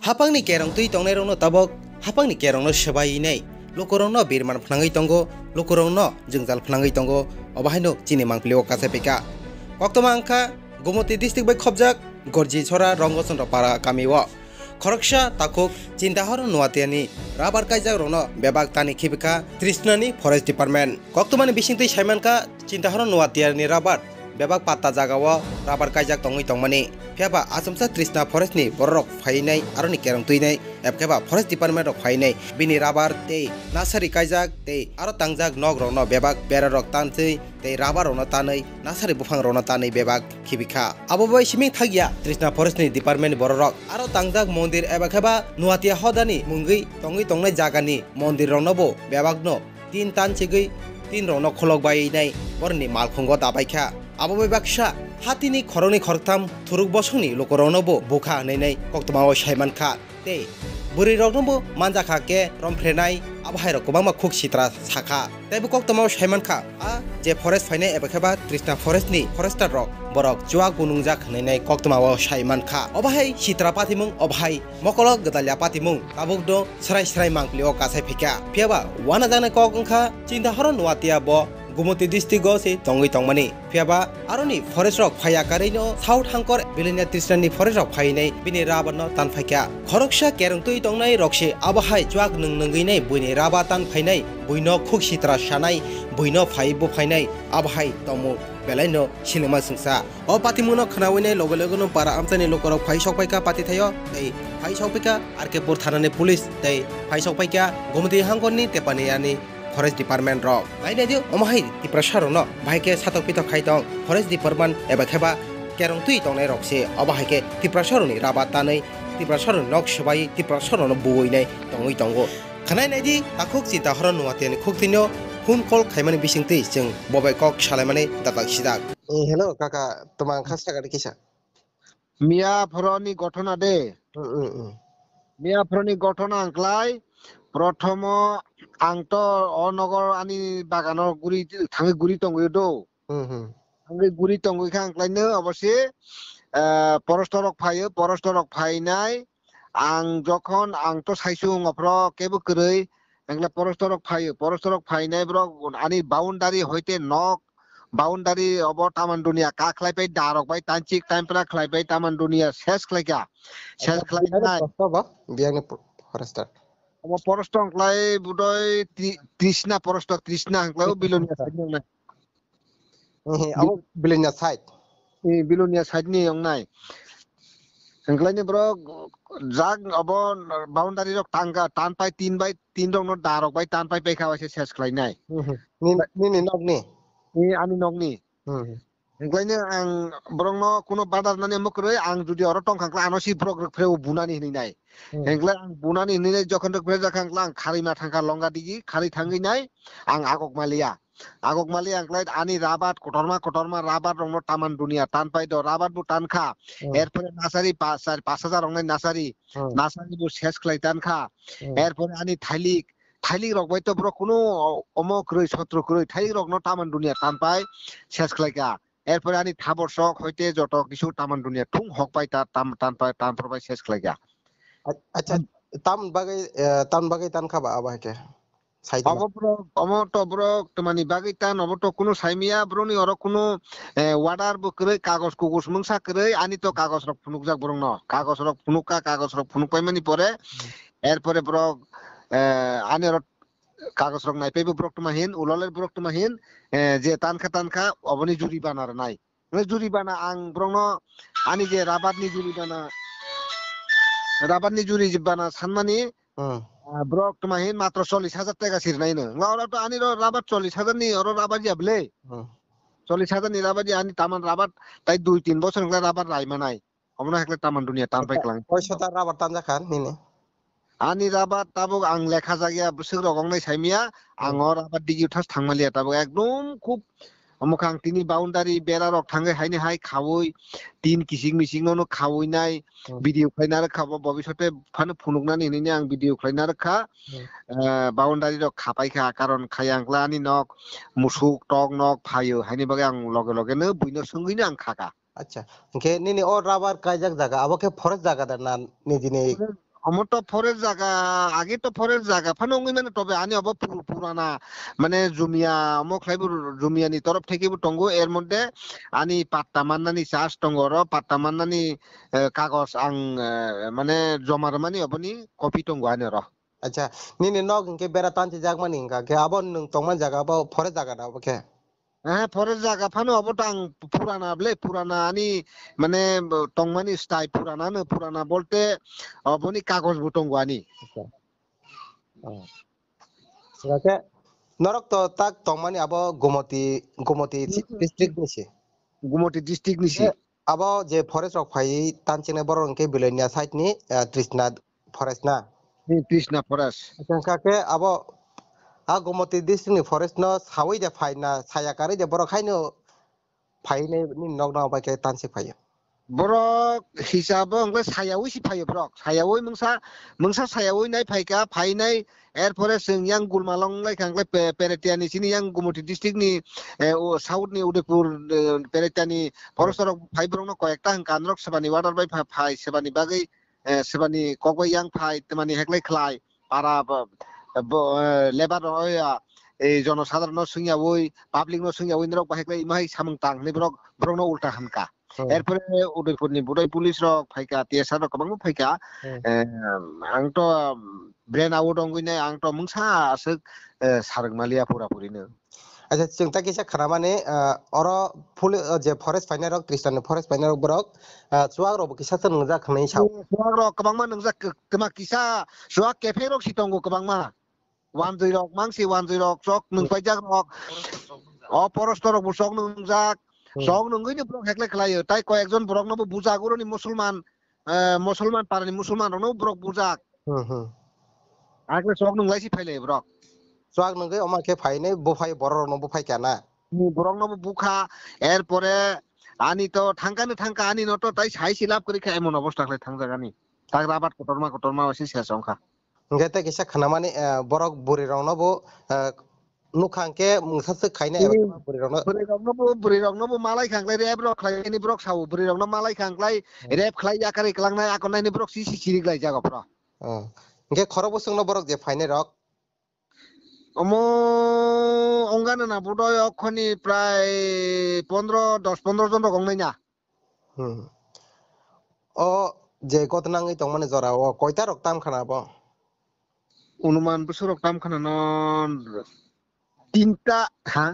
Hapangni kerong tui tongnai rongno tabok hapangni kerongno sebainai lokorongno birman phnangai tongo lokorongno jungjal phnangai tongo obahaino chini mangplio kasepeka koktoma angkha Gomoti district bai khobjak gorji chora ronggochondro para kamiwo khoroksa takuk chintahor nuatiani rabar kaijak rongno bebak tani khibika Trishnani forest department koktomani bisingtui saimanka chintahor nuatiani rabar bebak patta jagao rabar kaijak tongoi tongmani pheba asumsa Trishna forest ni borok phainai aroni kerong tuinai epkeba forest department rok phainai bini rabar tei nasari kaijak tei aro tangjak nog rokno bebak bera rok tanchei tei rabar rokno tanai nasari bufang rokno tanai bebak khibika abo bai siming thagia Trishna forest ni department borok aro tangjak mondir ebakeba nuatia hodani mungui tongnai jagani mondir rokno bo bebakno tin tanchigui tin rokno kholok bai nai borni malkhongo dabaikha abo bai baksa hatini khoroni khortam thuruk bosongni lokorongnobo bukha nei koktomao saimankha tei buri roknobo manjakha ke romphrenai abhai rok kobangma khuk sitra sakha teibo koktomao saimankha a je forest phainai ebakhaba Trishna forest ni forester rok borok chuak bunungjak nei koktomao saimankha obahai sitra patimung obhai mokolok gadalya patimung tabukdo srai mangplio kasai phika phiaba wana jana kok ongkha chinta horon nuatia bo Gomoti district go se tongoi tongmani phiaba aroni forest rok phaya kareino south hangkor bilonia Trishnani forest rok phainai bini rabarno tan phaikya khoroksa kerongtui tongnai rokse abahai chuak nungnai buini raba tan phainai buino khuk sitra sanai buino phaibo phainai abahai tomo belaino silema sungsa o patimuno khnawenai logono para amchani lokorok phai sokpaika pati thayo tei phai sokpaika arkepur thanani police tei phai sokpaika Gomoti hangkorni tepaniani forest department rok lainai dio omahai tiprasaro no bhaike satok pitok khaitong forest department eba kheba kerong tui tongnai rokse obahai ke tiprasaro ni raba tanai tiprasaro nok sabai tiprasaro no buoinai tongoi tongo khanai nai di takuk chita horon nuatiani khuktinyo phone call khaimani bisingtui jeng bobai kok salaimani datak sidak hello kaka tomang khasta gari kisa মিয়া ফরনি ঘটনা দে মিয়া ফরনি ঘটনা আংক্লাই প্রথম আংতো অনগর আনি বাগানৰ গুৰি Than গুৰি টংগৈ দো Than গুৰি টংগৈ খাং আংক্লাইনো অবশ্যই পরস্টরক ফাইনাই আং যখন আংতো সাইসুং অপ্র কেবো কरै এংলা পরস্টরক ফাইনাই ব্র আনি বাউন্ডারি হইতে নক বাউন্ডারি অব তামান দুনিয়া কা খ্লাইপাই দারকবাই তানচিক টাইমপ্রা খ্লাইপাই তামান দুনিয়া শেষ খ্লাইকা শেষ খ্লাইনাই বিয়াংনি ফরেস্টার অব পরস্টং খ্লাই বুদয় তৃষ্ণা তৃষ্ণা খ্লাইও বিলোনিয়া সাইড নাই আবো বিলোনিয়া সাইড নি নাই খ্লাইনি ব্র জাগ অব বাউন্ডারি রক টাঙ্গা টান পাই 3 রং দারকবাই টান পাই পেখাওয়াছে শেষ খ্লাইনাই নি নকনি ani nogni englaino ang borongno kuno badar nani mukrai ang judi oro tongkhangkla anosi progr freu bunani hinai engla ang bunani hinai jokhon rok freza khangkla ang kharima thangka longa digi khari thangi nai ang agok malia angklai ani rabat kotorma rabat rongno taman dunia tan pai do rabat bu tan kha erpore nasari 5000 rongnai nasari bu shesh khlai tan kha erpore ani থাইলিক রক বাইতো ব্র কোনো অমক রই ছত্র রই থাইলিক rock ন তামান দুনিয়া টান পাই শেষ খাইকা এরপরে আনি থাবরসক হইতে যত কিছু তামান দুনিয়া ঠুং হক পাই তা টান পাই টান পাই শেষ খাইকা আচ্ছা তাম বাগাই টান খাবা আবাকে সাইড অমত ব্র মানে বাগাই টান অবত কোনো সাইমিয়া ব্রনি অর কোনো ওয়ার্ডার বকরে কাগজ কুকুস মুংসা করে আনি তো কাগজ রক ফুনুক যাক ব্রং ন কাগজ রক ফুনুক পাই মানি পরে এরপরে ব্র ani rot kagos rok nai pebo brok tumahin uloler brok tumahin je tanka oboni juri banar nai juri bana ang brongno ani je rabat ni juri bana sanmani brok tumahin matro 40000 টাকা sirnai no ngora to ani ro rabat 40000 ni oro rabat jable 40000 ni rabat ani taman rabat tai 2-3 বছর ngla rabat rai manai omna hekle taman dunia tan pai klang পয়সা rabat tan jakan nini ani rabat tabuk ang lekha jagia busuk rogongnai saimia angor rabat digi uthas thangmalia tabuk ekdom khub omokang tini boundary bera rok thangai haini hai khawoi tin kising mising no khawoi nai video khlaina khabo bobishote phanu phunuknani hinini ang video khlaina kha boundary rok khapai kha karon khayangla ani nok musuk tok nok phayo haini bage ang loge no buino sungini ang khaka আচ্ছা কে নিনি ও rubber কাইজাক জায়গা আবকে forest জায়গা দা না নিজিনি আমার তো ফরের জায়গা আগে তো ফরের জায়গা ফানো মানে তবে আনি অব পুরানা মানে জুমিয়া মখলাইবুর জুমিয়ানি তরফ থেকে টঙ্গো এর মধ্যে আনি পাত্তা মান্নানি চাষ টঙ্গর পাত্তা মান্নানি কাগজ আং মানে জমার মানে অবনি কপি টঙ্গো আনি র আচ্ছা নিনি নক ইনকে বেড়া টানতে জাগমানি ইনকা কে আবার নং তংমান জায়গা বা ফরে জায়গা দাও কে হ্যাঁ ফরের জায়গা ফানো অব টাং পুরানা বলে পুরানা আনি মানে টংমানি স্টাই পুরানা নো পুরানা বলতে অবনি কাগজ বুটঙ্গো আনি আচ্ছা নরক তো তাক তংমানি আবো গুমতি ডিস্ট্রিক্ট নিছে গুমটি ডিস্ট্রিক্ট নিছি আবো যে ফরেস্ট রক ফাই তানচিনে বড় ইনকে বিলনিয়া সাইড ni তৃষ্ণা ফরেস্ট না কৃষ্ণা ফরেস্ট আচ্ছা কাকে আবো Gumti district ni forest no সাউই দে ফাই না সায়া কারি দে বড় খাইনো ফাইনে ni নক না বাকে তানসি phi borok hisabo angla sayawui si phayo borok sayawui mungsa sayawui nai phaika phainai erpore sing yang gulmalong lai kangla peretiani sini yang gumuti district ni o south ni udaipur peretiani forestro phai borok no koyekta kanrok sebani water bai phai sebani bagai sebani kokoi yang phai temani heklai khlai para lebar oya এই জনসাধারণ সঙ্গিয়াবই public no সঙ্গিয়াবই নরক বাহেকলাই ইমাই সামং তাং নে borok no ulta hanka এরপরে উদয়পুরনি বুদাই police rock ফাইকা TSR rock গোबां ফাইকা आंथ' brain out दंगैनाय आंथ' मुंसा आसो सारगमालिया पुरापुरिनो আচ্ছা जों ता किसा खारामाने अर फुल जे फरेस्ट फाइनार रक क्रिस्टान फरेस्ट फाइनार बरक चुआग रब किसा त नंजा खनै साव सुवाग रक गोबां मा नंजा कमा किसा सुवाग केफे रक सितंगो गोबां मा वान दुइ रक मांसि वान दुइ रक चक नंफाइजाक रक परस्त रक बुसक नंजाक সং নঙ্গইনি ব্রক হেকলে খেলাयो তাই কয়েকজন ব্রক নবো বুজাগুরনি মুসলমান পারানি মুসলমান রনো ব্রক বুজাক আগলে সং নংলাইসি ফাইলে ব্রক চুয়াগ নঙ্গই অমাকে ফাইনে বুফাই বড় রনো বুফাই কেনা ব্রক নবো বুখা এরপরে আনি তো থাঙ্কা আনি নতো তাই সাইসি লাভ করি খায় এমন অবস্থা হলে থাঙ্গাগানি তাগরা আবার কতরমা ওসি শেষ সংখ্যা গেতে কিসা খানামানে বরক বুরি রনবো নুখাংকে মুসাসে খাইনা बुरि रंनोबो मालाय खांलाय रेब रक खायनि ब्रक साव बुरि रंनो मालाय खांलाय रेब खाय याकारि क्लांनाय आकनायनि ब्रक सिसि सिरिग्लाय जागाफ्रा गे खरबो सोंनो बरक जे फाइने रक अमो अंगानो ना बुदय अखनि प्राय 10-15 जन रक अंगनाय ना ओ जे गतनाङै तंमाने जरा ओ कयता रक ताम खानाबो অনুমান বছর রক তাম খানা নন তিনটা হ্যাঁ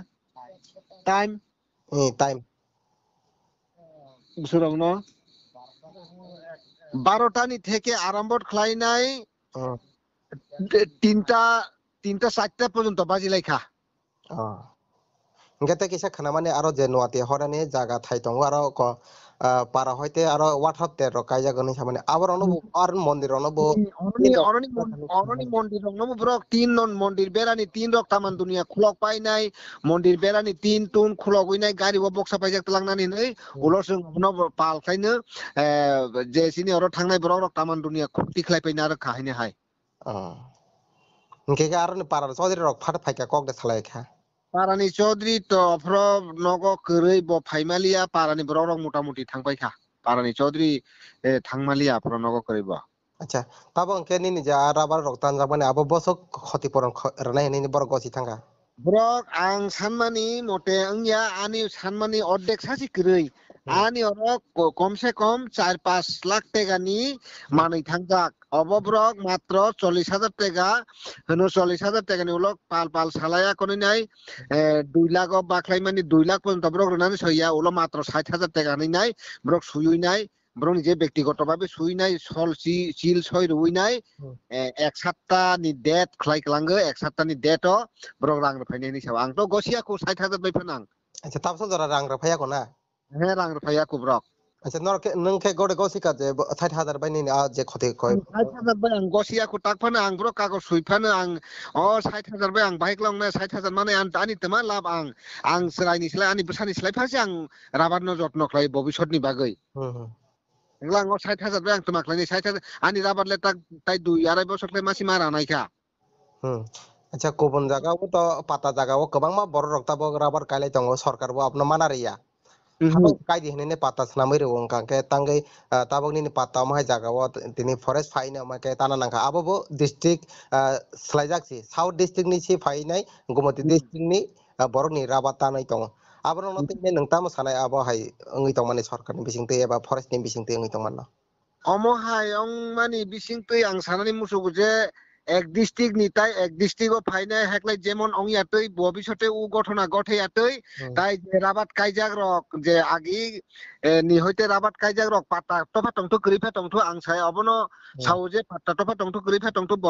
টাইম বছর রক ন 12টানি থেকে আরম্ভ খাইনাই 3টা 4টা পর্যন্ত বাজি লাইখা গেতে কিসা খানামানে আরো যে নোয়াতে হরানি জায়গা থাই দङ আরো পারা হইতে আরো ওয়াটারতে রকাই জাগনি সামনে আবার অনু আর মন্দির অনুবো অরনি মন্দির নম ব্রক 3 নন মন্দির বেরানি 3 রক তামান দুনিয়া খুলক পাই নাই মন্দির বেরানি 3 টুন খুলক হইনাই গাড়ি বক্সা পাইজাক তলাংনানি नै উলসং নব পাল খাইनो যে সিনি অর থাंनाय ব্রক রক তামান দুনিয়া খুঁটি খাই পাইনা আর খাহিনে হাই ইনকে আর পারা চৌধুরী রক ফাট ফাইকা কক দে সালাই খা পারানি চৌধুরী তো ফ্র নগ কरै ব ফাইমালিয়া পারানি ব্রক রক মোটামুটি থাंबाय খা পারানি চৌধুরী থাंमालिया ফ্র নগ করিব আচ্ছা তাবো ইনকে নিনি যা রাবার রক তান যাবানে আবো বসক ক্ষতিপূরণ রানাই নিনি বড় গছি থাঙ্গা ব্রক আং সানমানি মতে আংয়া আনি সানমানি অর্ধেক সাসি কरै আনি অরক কমসে কম 4-5 লাখ টাকানি মাनै থাंजाक অবব্রক মাত্র 40,000 টাকা হনো 40,000 টাকানি উলক পাল সালায়া কোনি নাই 2 লাখ বাকলাই মানে 2 লাখ পর্যন্ত ব্রক রানানি সইয়া উলো মাত্র 60,000 টাকা নাই ব্রক সুইই নাই ব্রক নিজে ব্যক্তিগতভাবে সুই নাই সল চিল সই রুই নাই এক সাতটা নি ডেট খাই ক্লাঙ্গো এক সাতটা নি ডেট ব্রক রাং ফাইনানি সাব আং তো গসিয়াকো 60,000 বাই ফানাং আচ্ছা তাবসো জরা রাং রাফায়াকো না হ্যাঁ রাং রাফায়াকো ব্রক আচ্ছা নংকে গড়ে গসিকা যে 60,000 বাই নিনি যে ক্ষতি কয় 60,000 বাই আং গসিয়াকো টাকফানো আং ব্রক কাগজ সুইফানো আং 60,000 বাই আং বাইকলাংনা 60,000 মানে আনি তেমা লাভ আং সরাইনি সলাই আনি বসানি সলাই ফাসি আং রাবারनो যত্ন খাই ভবিষ্যৎনি বাগै এগুলা আং 60,000 বাই আং তোমাকলাইনি 60,000 আনি রাবার লেটা তাই 2-2.5 বছরলাই মাসি মারা নাইখা আচ্ছা কোবন জায়গাও তো পাতা জায়গাও গোबां मा बर रक्ताबो राबार कायलाय दङ सरकारबो आपनो मानारिया habang kai di hene pata snamai ro wongka ke tangai tabok ni pata mai jaga wa tini forest fai na ma ke tana nangka abo bo district slaijak si south district ni si fai nai gumati district ni borok ni rabata nai tong abo no te nang tam sanai abo hai ngi tong mani sarkar ni bising te eba forest ni bising te ngi tong man omo hai ong mani bising tui ang sanani musuku je এক district Nitai এক district ফাইনাই হেকলাই যেমন অংয়াতই ভবিষ্যতে উ ঘটনা ঘটেয়াতই তাই যে Rabat কাইজাক rock যে আগি নি হইতে রাবাত কাইজাক রক পাতা তফা টংটো গরিফা টংটো আং সাই অবনো সাউ যে পাতা তফা টংটো গরিফা টংটো ব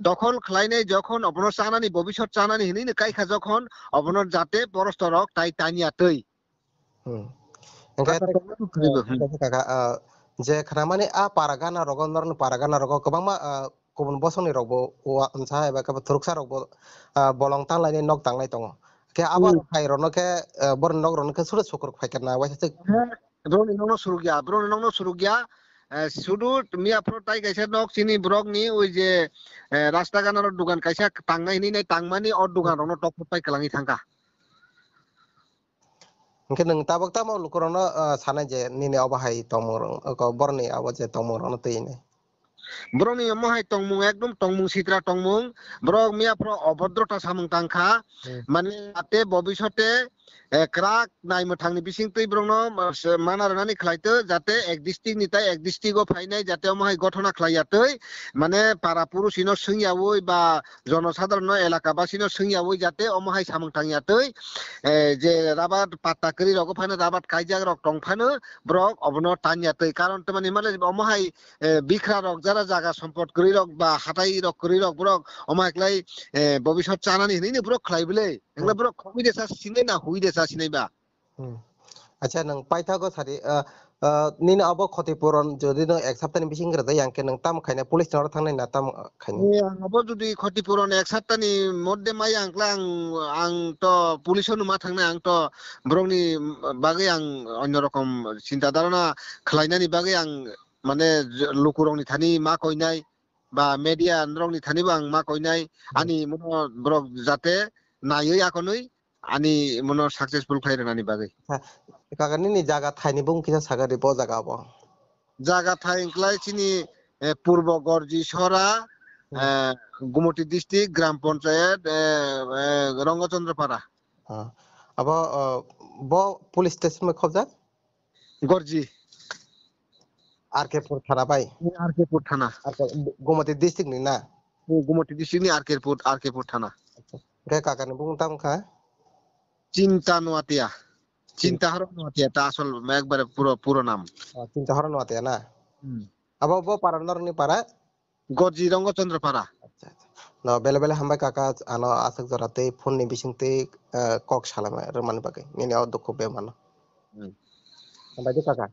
দখল খাইনাই যখন অবনো চানানি ভবিষ্যৎ চানানি হিনি কাইখা যখন অবনো যাতে পরস্ত রক তাই তানিয়াতই kakak je kramani a paragana rogonor paragana rogo kobangma kubun bosoni rogbo wa unsa eba ka turuksa rogbo bolong tang laini nok tang lai tongo ke abar khai rono ke bor nok rono ke surat sukur khai kana wa se ব্রনি নং সুরগিয়া ব্রনি নং সুরগিয়া শুধু মিয়া ফ্রো তাই কাইসা knock চিনি Brock নি ওই যে রাস্তা গানার দোকান কাইসা টাংনাই নি নাই টাংমানি অর দোকান রনো টপ পাই কালাঙি thangka ke nang tabak tamo lukorono sana je nini obahai tomor ko borni abo je tomor rono teine ব্রনি মহাই টংমুং একদম টংমুং সিত্রা টংমুং ব্রক মিয়া ফ্রো অভদ্রতা সামুং তাংখা মানে আতে ভবিষ্যতে ক্রাক নাই মথাংনি বিসিং তৈ ব্রনো মানারনানি খ্লাইতো যাতে এক ডিস্ট্রিক্ট নিতাই এক ডিস্ট্রিক্টও ফাইনাই যাতে মহাই ঘটনা খ্লাইয়াতৈ মানে পাড়া পুরুষিনো সঙ্গিয়াওই বা জনসাধারণ এলাকাবাসীনো সঙ্গিয়াওই যাতে অমহাই সামুং তাংয়াতৈ যে রাবাত পাত্তা করি রগ ফাইনা রাবাত কাইজাক রক টং ফানো ব্রক অবনো তানিয়াতৈ কারণ তো মানে মানে অমহাই বিখরা রক যারা জায়গা সম্পদ করি রক বা হাতাই রক করি রক ব্রক অমাকলাই ভবিষ্যৎ চানানি হিনি ব্রক খ্লাই বলে এগুলা ব্রক খুবই দেশা সিনে না হুই দেশা সিনাইবা acha nang paitha go sari nini abo khatipuron jodi no ek saptani bising grada yang ke nang tam khaina police nor thangnai na tam khaina আঙ্গব যদি ক্ষতিপূরণ এক সপ্তাহনি মধ্যে মাই আংক্লাং আং তো পুলিশও নুমা থাংনা আং তো ব্রংনি বাগে আং অন্যরকম চিন্তা ধারণা খালাইনানি বাগে আং মানে লুকুরংনি থানি মা কইনাই বা মিডিয়া রংনি থানিবো আং মা কইনাই আনি মনো ব্রক যাতে নাইই আকনই আনি মনো সাকসেসফুল খাইরানানি বাগে kakak nini jaga thaini bung kisa sagari bo jaga abo জায়গা থাইংক্লাই চিনি পূর্ব গর্জি সরা গুমটি ডিস্ট্রিক্ট গ্রাম panchayat Rangchandrapara abo bo police station me khobjak গর্জি RK-pur thana bai আরকেপুর থানা gumati district ni na Gumti district নি আরকেপুর থানা ke kakak ni bung tam kha চিন্তা নোয়াতিয়া চিন্তা হরণ নোয়াতিয়া তা আসল একবারে পুরো পুরো নাম cinta horon wate na abo bo paranor ni para Gorji রঙ্গচন্দ্রপাড়া acha no bele bele hambai kaka ano asak jorate phone ni bising te kok salama roman bagai nini o dukku be mano hambai de kaka